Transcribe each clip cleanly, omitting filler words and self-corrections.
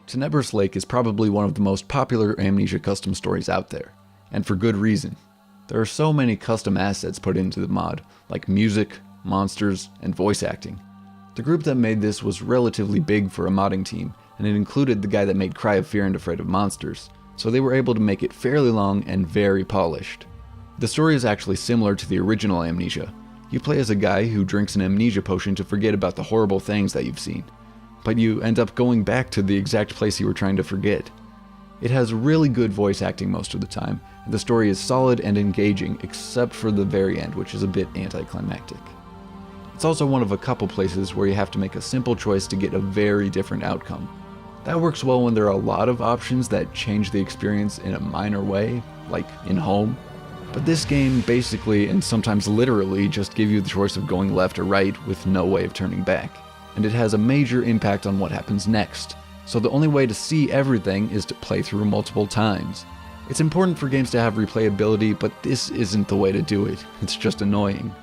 Tenebris Lake is probably one of the most popular Amnesia custom stories out there, and for good reason. There are so many custom assets put into the mod, like music, monsters, and voice acting. The group that made this was relatively big for a modding team, and it included the guy that made Cry of Fear and Afraid of Monsters, so they were able to make it fairly long and very polished. The story is actually similar to the original Amnesia. You play as a guy who drinks an amnesia potion to forget about the horrible things that you've seen, but you end up going back to the exact place you were trying to forget. It has really good voice acting most of the time, and the story is solid and engaging except for the very end, which is a bit anticlimactic. It's also one of a couple places where you have to make a simple choice to get a very different outcome. That works well when there are a lot of options that change the experience in a minor way, like in Home. But this game basically, and sometimes literally, just give you the choice of going left or right with no way of turning back. And it has a major impact on what happens next, so the only way to see everything is to play through multiple times. It's important for games to have replayability, but this isn't the way to do it. It's just annoying.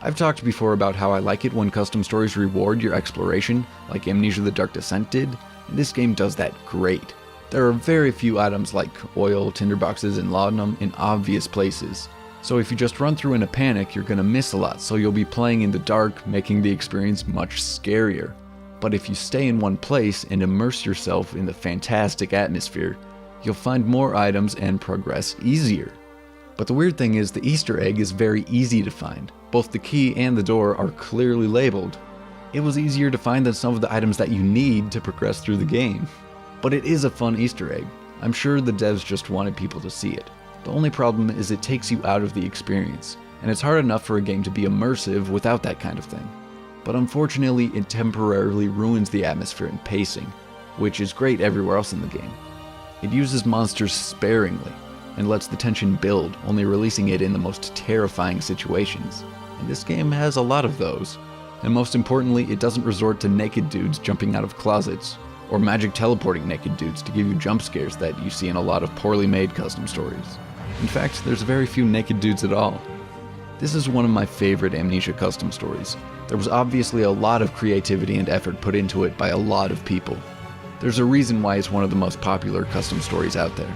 I've talked before about how I like it when custom stories reward your exploration, like Amnesia: The Dark Descent did, and this game does that great. There are very few items like oil, tinderboxes, and laudanum in obvious places. So if you just run through in a panic, you're gonna miss a lot, so you'll be playing in the dark, making the experience much scarier. But if you stay in one place and immerse yourself in the fantastic atmosphere, you'll find more items and progress easier. But the weird thing is the Easter egg is very easy to find. Both the key and the door are clearly labeled. It was easier to find than some of the items that you need to progress through the game. But it is a fun Easter egg. I'm sure the devs just wanted people to see it. The only problem is it takes you out of the experience, and it's hard enough for a game to be immersive without that kind of thing. But unfortunately, it temporarily ruins the atmosphere and pacing, which is great everywhere else in the game. It uses monsters sparingly, and lets the tension build, only releasing it in the most terrifying situations. And this game has a lot of those. And most importantly, it doesn't resort to naked dudes jumping out of closets, or magic teleporting naked dudes to give you jump scares that you see in a lot of poorly made custom stories. In fact, there's very few naked dudes at all. This is one of my favorite Amnesia custom stories. There was obviously a lot of creativity and effort put into it by a lot of people. There's a reason why it's one of the most popular custom stories out there.